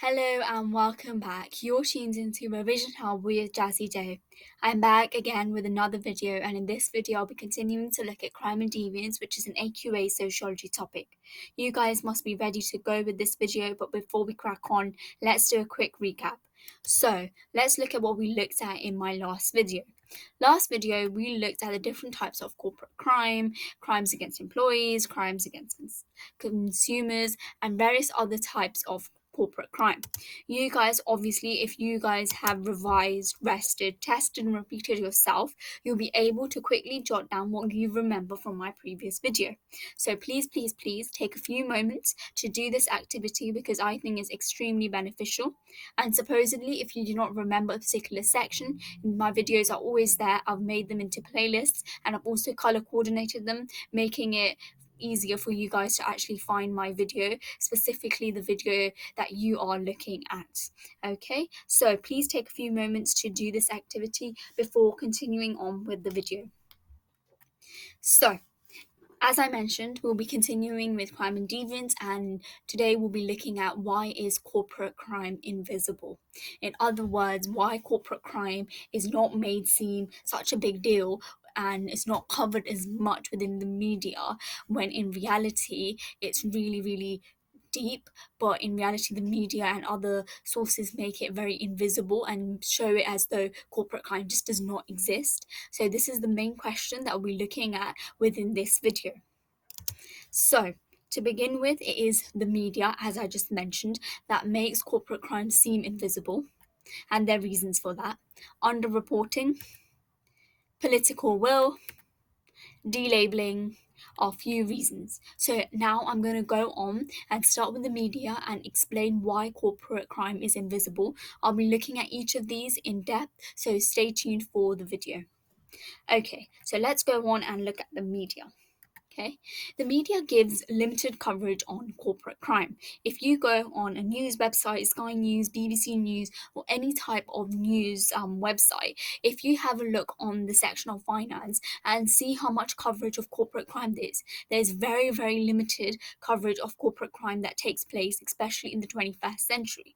Hello and welcome back. You're tuned into Revision Hub with Jazzy Joe. I'm back again with another video, and in this video I'll be continuing to look at crime and deviance, which is an AQA sociology topic. You guys must be ready to go with this video, but before we crack on, let's do a quick recap. So let's look at what we looked at in my last video. Last video, we looked at the different types of corporate crime, crimes against employees, crimes against consumers, and various other types of corporate crime. You guys, obviously, if you guys have revised, rested, tested, and repeated yourself, you'll be able to quickly jot down what you remember from my previous video. So please take a few moments to do this activity because I think it's extremely beneficial. And supposedly, if you do not remember a particular section, my videos are always there. I've made them into playlists and I've also color coordinated them, making it easier for you guys to actually find my video, specifically the video that you are looking at. Okay, so please take a few moments to do this activity before continuing on with the video. So as I mentioned, we'll be continuing with crime and deviance, and today we'll be looking at why is corporate crime invisible. In other words, why corporate crime is not made seem such a big deal and it's not covered as much within the media, when in reality it's really deep, but in reality the media and other sources make it very invisible and show it as though corporate crime just does not exist. So this is the main question that we'll be looking at within this video. So to begin with, it is the media, as I just mentioned, that makes corporate crime seem invisible, and there are reasons for that. Underreporting, political will, delabeling are few reasons. So now I'm going to go on and start with the media and explain why corporate crime is invisible. I'll be looking at each of these in depth, so stay tuned for the video. Okay, so let's go on and look at the media. Okay, the media gives limited coverage on corporate crime. If you go on a news website, Sky News, BBC News, or any type of news website, if you have a look on the section of finance and see how much coverage of corporate crime there's very limited coverage of corporate crime that takes place, especially in the 21st century.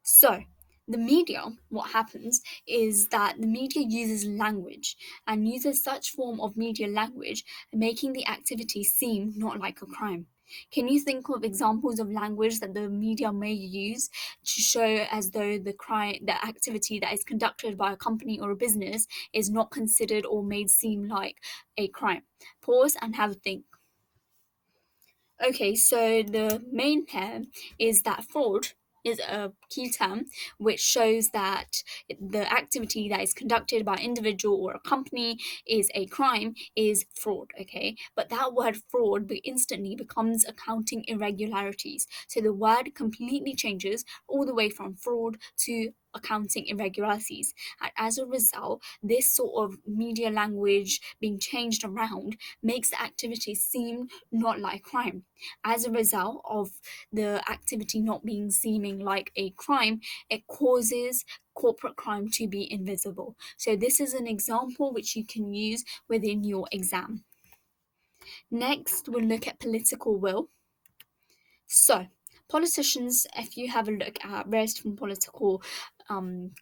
So the media, what happens is that the media uses language and uses such form of media language, making the activity seem not like a crime. Can you think of examples of language that the media may use to show as though the activity that is conducted by a company or a business is not considered or made seem like a crime? Pause and have a think. Okay, so the main term is that fraud is a key term which shows that the activity that is conducted by an individual or a company is a crime, is fraud. Okay, but that word fraud instantly becomes accounting irregularities. So the word completely changes all the way from fraud to accounting irregularities, and as a result, this sort of media language being changed around makes the activity seem not like crime. As a result of the activity not being seeming like a crime, it causes corporate crime to be invisible. So this is an example which you can use within your exam. Next, we'll look at political will. So politicians, if you have a look at various different political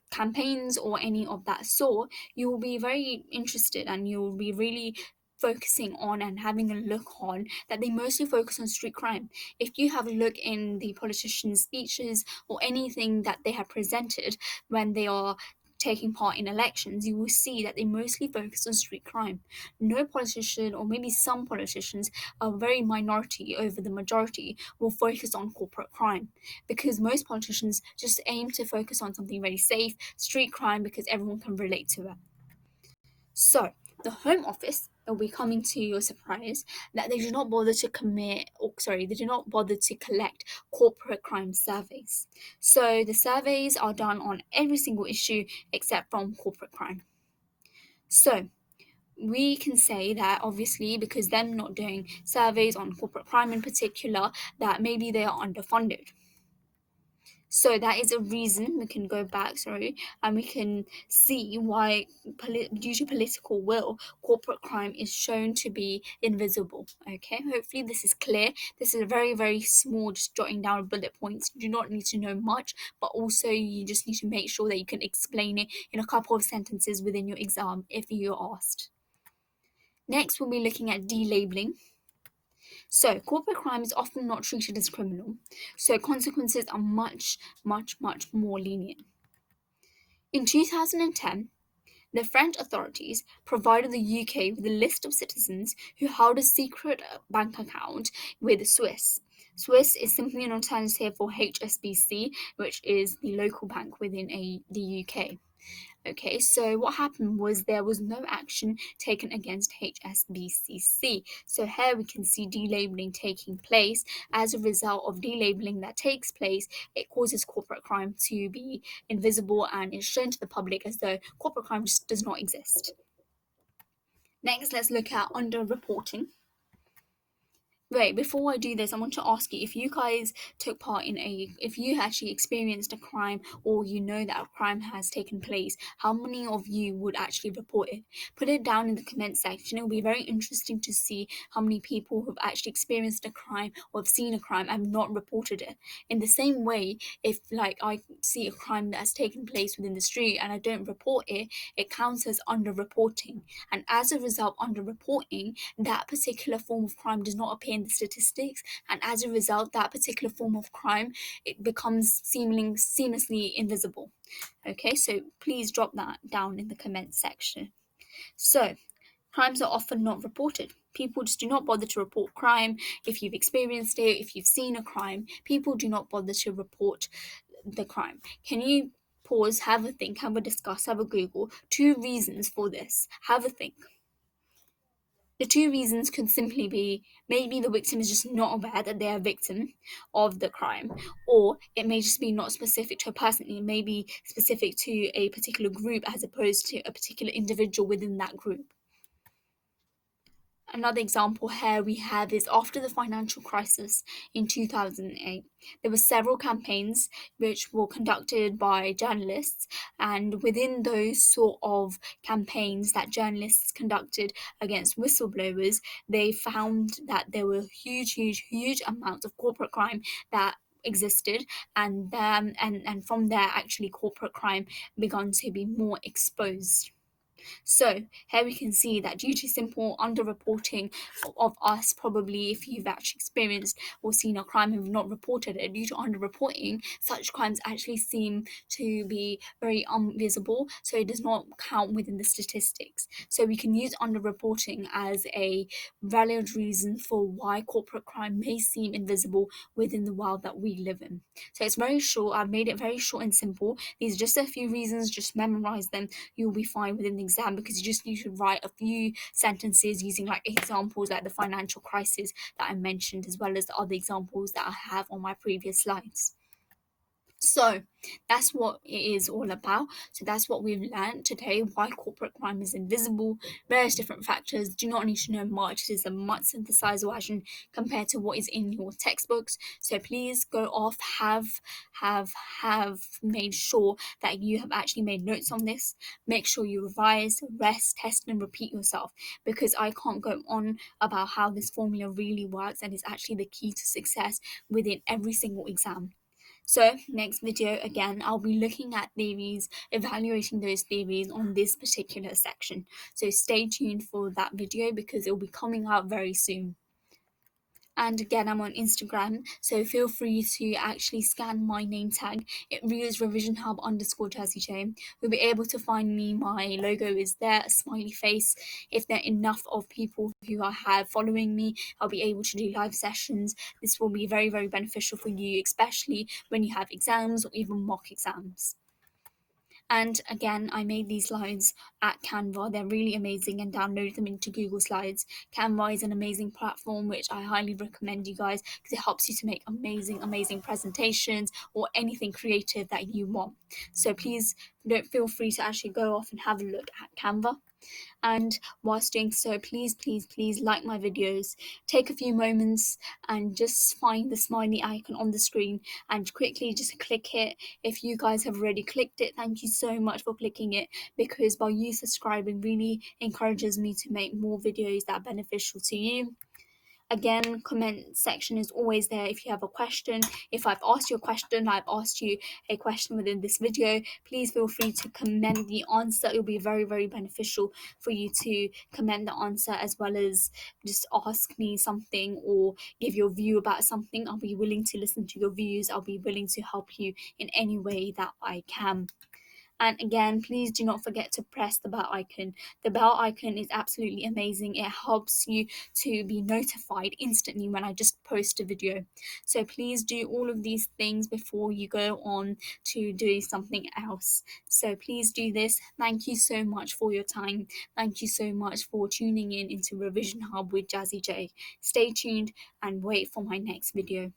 campaigns or any of that sort, you will be very interested and you'll be really focusing on and having a look on that they mostly focus on street crime. If you have a look in the politicians' speeches or anything that they have presented when they are taking part in elections, you will see that they mostly focus on street crime. No politician, or maybe some politicians, a very minority over the majority, will focus on corporate crime, because most politicians just aim to focus on something very safe, street crime, because everyone can relate to it. So the Home Office will be coming to your surprise that they do not bother to they do not bother to collect corporate crime surveys. So the surveys are done on every single issue except from corporate crime. So we can say that obviously, because them not doing surveys on corporate crime in particular, that maybe they are underfunded. So that is a reason we can go back, and we can see why, due to political will, corporate crime is shown to be invisible. Okay, hopefully this is clear. This is a very, very small, just jotting down bullet points. You do not need to know much, but also you just need to make sure that you can explain it in a couple of sentences within your exam if you're asked. Next, we'll be looking at delabeling. So, corporate crime is often not treated as criminal, so consequences are much, much, much more lenient. In 2010, the French authorities provided the UK with a list of citizens who held a secret bank account with Swiss. Swiss is simply an alternative for HSBC, which is the local bank within the UK. Okay, so what happened was there was no action taken against HSBCC. So here we can see delabeling taking place. As a result of delabeling that takes place, it causes corporate crime to be invisible and is shown to the public as though corporate crime just does not exist. Next, let's look at underreporting. Wait, before I do this, I want to ask you if you guys took part in if you actually experienced a crime or you know that a crime has taken place, how many of you would actually report it? Put it down in the comment section. It will be very interesting to see how many people have actually experienced a crime or have seen a crime and not reported it. In the same way, if like I see a crime that has taken place within the street and I don't report it, it counts as underreporting. And as a result, underreporting, that particular form of crime does not appear in the statistics, and as a result, that particular form of crime, it becomes seamlessly invisible. Okay, so please drop that down in the comments section. So crimes are often not reported. People just do not bother to report crime. If you've experienced it, if you've seen a crime, people do not bother to report the crime. Can you pause, have a think, have a discuss, have a Google 2 reasons for this? Have a think. The 2 reasons could simply be maybe the victim is just not aware that they are a victim of the crime, or it may just be not specific to a person, it may be specific to a particular group as opposed to a particular individual within that group. Another example here we have is after the financial crisis in 2008. There were several campaigns which were conducted by journalists, and within those sort of campaigns that journalists conducted against whistleblowers, they found that there were huge amounts of corporate crime that existed, and from there actually corporate crime began to be more exposed. So here we can see that due to simple underreporting of us, probably if you've actually experienced or seen a crime and have not reported it, due to underreporting, such crimes actually seem to be very invisible, so it does not count within the statistics. So we can use underreporting as a valid reason for why corporate crime may seem invisible within the world that we live in. So it's very short. I've made it very short and simple. These are just a few reasons, just memorize them. You'll be fine within the exam because you just need to write a few sentences using like examples like the financial crisis that I mentioned, as well as the other examples that I have on my previous slides. So that's what it is all about. So that's what we've learned today, why corporate crime is invisible, various different factors. Do not need to know much. It is a much synthesized version compared to what is in your textbooks. So please go off, have made sure that you have actually made notes on this. Make sure you revise, rest, test, and repeat yourself, because I can't go on about how this formula really works and is actually the key to success within every single exam. So next video, again, I'll be looking at theories, evaluating those theories on this particular section. So stay tuned for that video because it will be coming out very soon. And again, I'm on Instagram, so feel free to actually scan my name tag. It reads revision hub _JazzyJ. You'll be able to find me. My logo is there, a smiley face. If there are enough of people who I have following me, I'll be able to do live sessions. This will be very, very beneficial for you, especially when you have exams or even mock exams. And again, I made these slides at Canva. They're really amazing, and download them into Google Slides. Canva is an amazing platform which I highly recommend you guys because it helps you to make amazing presentations or anything creative that you want. So please don't feel free to actually go off and have a look at Canva. And whilst doing so, please like my videos. Take a few moments and just find the smiley icon on the screen and quickly just click it. If you guys have already clicked it, thank you so much for clicking it, because by you subscribing really encourages me to make more videos that are beneficial to you. Again, comment section is always there if you have a question. If I've asked you a question, I've asked you a question within this video, please feel free to comment the answer. It will be very beneficial for you to comment the answer, as well as just ask me something or give your view about something. I'll be willing to listen to your views. I'll be willing to help you in any way that I can. And again, please do not forget to press the bell icon. The bell icon is absolutely amazing. It helps you to be notified instantly when I just post a video. So please do all of these things before you go on to do something else. So please do this. Thank you so much for your time. Thank you so much for tuning in into Revision Hub with Jazzy J. Stay tuned and wait for my next video.